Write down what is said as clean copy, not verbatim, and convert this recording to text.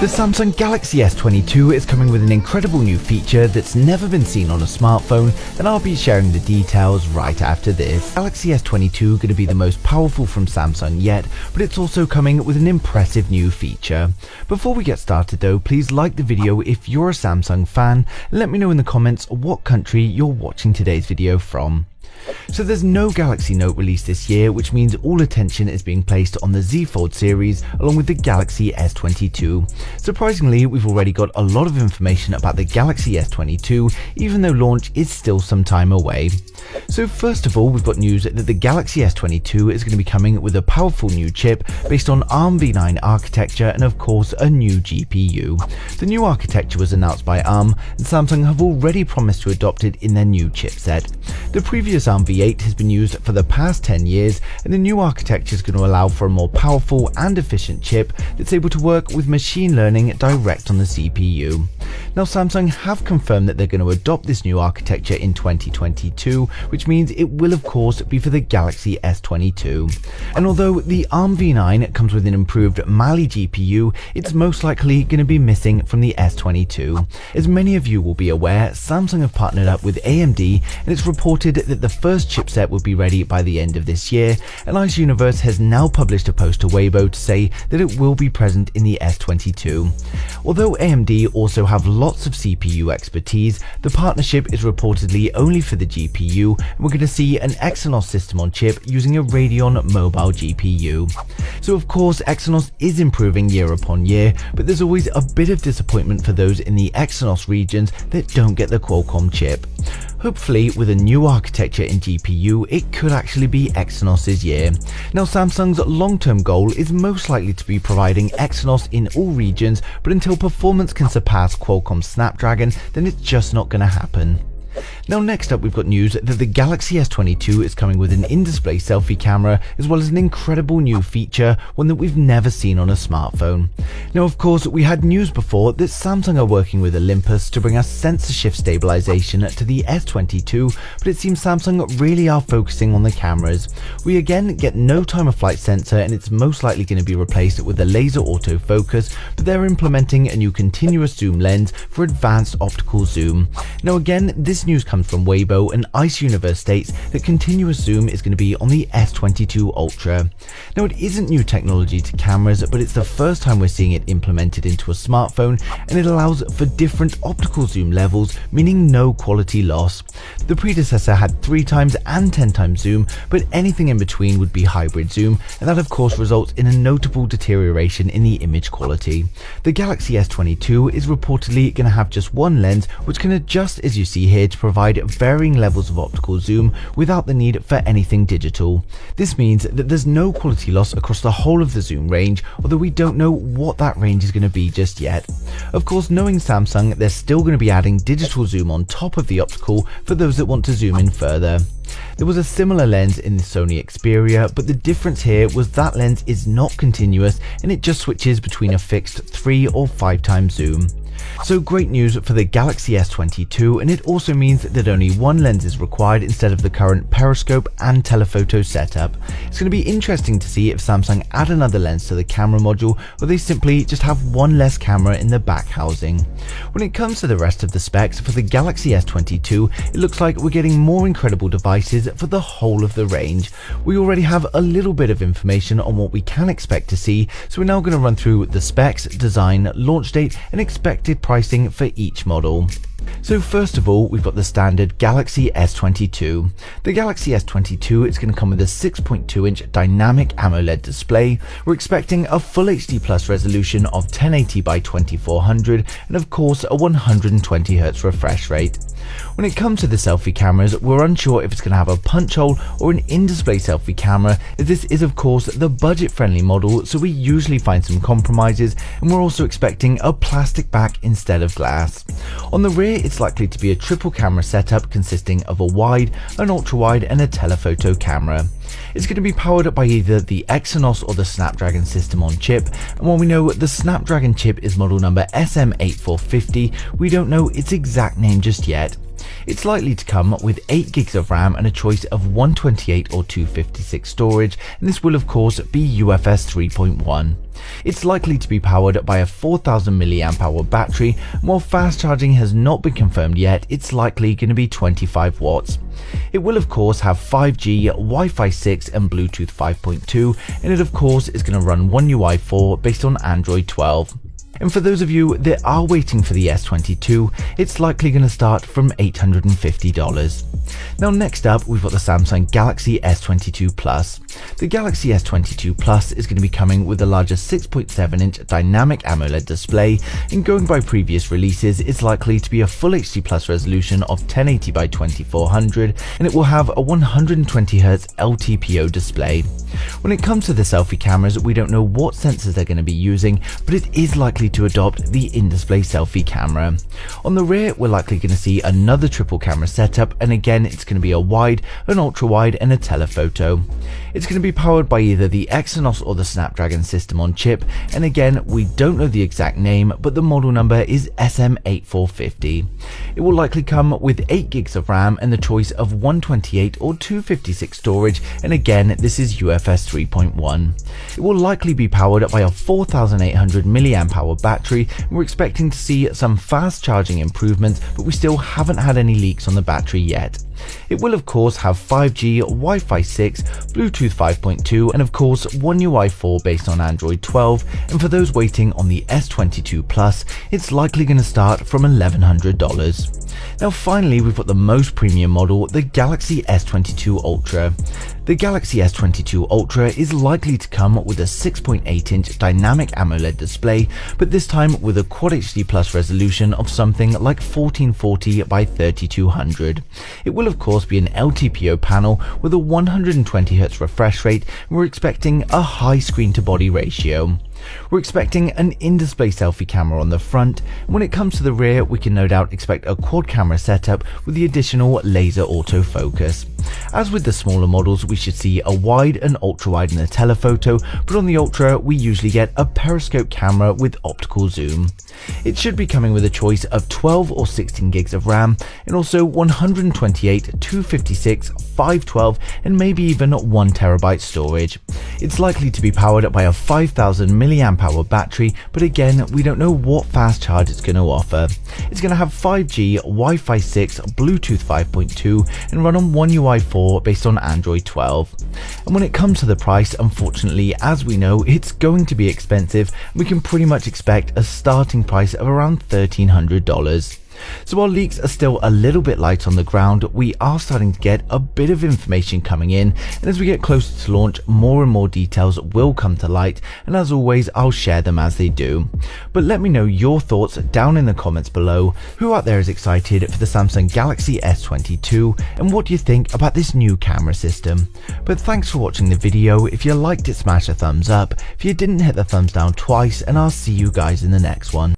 The Samsung Galaxy S22 is coming with an incredible new feature that's never been seen on a smartphone, and I'll be sharing the details right after this. Galaxy S22 going to be the most powerful from Samsung yet, but it's also coming with an impressive new feature. Before we get started though, please like the video if you're a Samsung fan, and let me know in the comments what country you're watching today's video from. So there's no Galaxy Note released this year, which means all attention is being placed on the Z Fold series along with the Galaxy S22. Surprisingly, we've already got a lot of information about the Galaxy S22, even though launch is still some time away. So first of all, we've got news that the Galaxy S22 is going to be coming with a powerful new chip based on ARM v9 architecture and of course a new GPU. The new architecture was announced by ARM, and Samsung have already promised to adopt it in their new chipset. The previous ARM v8 has been used for the past 10 years, and the new architecture is going to allow for a more powerful and efficient chip that's able to work with machine learning direct on the CPU. Now Samsung have confirmed that they're going to adopt this new architecture in 2022, which means it will of course be for the Galaxy S22. And although the ARM v9 comes with an improved Mali GPU, it's most likely going to be missing from the S22. As many of you will be aware, Samsung have partnered up with AMD, and it's reported that the first chipset will be ready by the end of this year, and Ice Universe has now published a post to Weibo to say that it will be present in the S22. Although AMD also have lots of CPU expertise, the partnership is reportedly only for the GPU, and we're going to see an Exynos system on chip using a Radeon mobile GPU. So of course Exynos is improving year upon year, but there's always a bit of disappointment for those in the Exynos regions that don't get the Qualcomm chip. Hopefully with a new architecture in GPU, it could actually be Exynos' year. Now Samsung's long-term goal is most likely to be providing Exynos in all regions, but until performance can surpass Qualcomm's Snapdragon, then it's just not going to happen. Now next up, we've got news that the Galaxy S22 is coming with an in-display selfie camera, as well as an incredible new feature, one that we've never seen on a smartphone. Now of course, we had news before that Samsung are working with Olympus to bring us sensor shift stabilization to the S22, but it seems Samsung really are focusing on the cameras. We again get no time of flight sensor, and it's most likely going to be replaced with a laser autofocus, but they're implementing a new continuous zoom lens for advanced optical zoom. Now again, this news comes from Weibo, and Ice Universe states that continuous zoom is going to be on the S22 Ultra. Now it isn't new technology to cameras, but it's the first time we're seeing it implemented into a smartphone, and it allows for different optical zoom levels, meaning no quality loss. The predecessor had 3 times and 10 times zoom, but anything in between would be hybrid zoom, and that of course results in a notable deterioration in the image quality. The Galaxy S22 is reportedly going to have just one lens, which can adjust as you see here to provide varying levels of optical zoom without the need for anything digital. This means that there's no quality loss across the whole of the zoom range, although we don't know what that range is going to be just yet. Of course, knowing Samsung, they're still going to be adding digital zoom on top of the optical for those that want to zoom in further. There was a similar lens in the Sony Xperia, but the difference here was that lens is not continuous, and it just switches between a fixed 3 or 5 times zoom. So great news for the Galaxy S22, and it also means that only one lens is required instead of the current periscope and telephoto setup. It's going to be interesting to see if Samsung add another lens to the camera module, or they simply just have one less camera in the back housing. When it comes to the rest of the specs for the Galaxy S22, it looks like we're getting more incredible devices for the whole of the range. We already have a little bit of information on what we can expect to see, so we're now going to run through the specs, design, launch date, and expected pricing for each model. So first of all, we've got the standard Galaxy S22. The Galaxy S22 is going to come with a 6.2-inch dynamic AMOLED display. We're expecting a Full HD Plus resolution of 1080 by 2400, and of course a 120Hz refresh rate. When it comes to the selfie cameras, we're unsure if it's going to have a punch hole or an in-display selfie camera, as this is of course the budget-friendly model, so we usually find some compromises, and we're also expecting a plastic back instead of glass. On the rear, it's likely to be a triple camera setup consisting of a wide, an ultra-wide, and a telephoto camera. It's going to be powered by either the Exynos or the Snapdragon system on chip, and while we know the Snapdragon chip is model number SM8450, we don't know its exact name just yet. It's likely to come with 8 gigs of RAM and a choice of 128 or 256 storage, and this will of course be UFS 3.1. It's likely to be powered by a 4000 mAh battery, and while fast charging has not been confirmed yet, it's likely going to be 25 watts. It will of course have 5G, Wi-Fi 6 and Bluetooth 5.2, and it of course is going to run One UI 4 based on Android 12. And for those of you that are waiting for the S22, it's likely going to start from $850. Now next up, we've got the Samsung Galaxy S22 Plus. The Galaxy S22 Plus is going to be coming with a larger 6.7-inch dynamic AMOLED display, and going by previous releases, it's likely to be a Full HD Plus resolution of 1080 by 2400, and it will have a 120Hz LTPO display. When it comes to the selfie cameras, we don't know what sensors they're going to be using, but it is likely to adopt the in-display selfie camera. On the rear, we're likely going to see another triple camera setup, and again it's going to be a wide, an ultra wide and a telephoto. It's going to be powered by either the Exynos or the Snapdragon system on chip, and again we don't know the exact name, but the model number is SM8450. It will likely come with 8 gigs of RAM and the choice of 128 or 256 storage, and again this is UFS 3.1. It will likely be powered by a 4800 mAh battery, and we're expecting to see some fast charging improvements, but we still haven't had any leaks on the battery yet. It will of course have 5G, Wi-Fi 6, Bluetooth 5.2 and of course One UI 4 based on Android 12, and for those waiting on the S22 Plus, it's likely going to start from $1100. Now finally, we've got the most premium model, the Galaxy S22 Ultra. The Galaxy S22 Ultra is likely to come with a 6.8-inch dynamic AMOLED display, but this time with a Quad HD Plus resolution of something like 1440 by 3200. It will of course be an LTPO panel with a 120Hz refresh rate, and we're expecting a high screen to body ratio. We're expecting an in-display selfie camera on the front, and when it comes to the rear, we can no doubt expect a quad camera setup with the additional laser autofocus. As with the smaller models, we should see a wide, an ultra wide and a telephoto, but on the Ultra we usually get a periscope camera with optical zoom. It should be coming with a choice of 12 or 16 gigs of RAM, and also 128, 256, 512 and maybe even 1TB storage. It's likely to be powered by a 5000 mAh battery, but again we don't know what fast charge it's going to offer. It's going to have 5G, Wi-Fi 6, Bluetooth 5.2 and run on One UI 4 based on Android 12. And when it comes to the price, unfortunately, as we know, it's going to be expensive. We can pretty much expect a starting price of around $1,300. So while leaks are still a little bit light on the ground, we are starting to get a bit of information coming in, and as we get closer to launch, more and more details will come to light, and as always I'll share them as they do. But let me know your thoughts down in the comments below. Who out there is excited for the Samsung Galaxy S22, and what do you think about this new camera system? But thanks for watching the video. If you liked it, smash a thumbs up. If you didn't, hit the thumbs down twice, and I'll see you guys in the next one.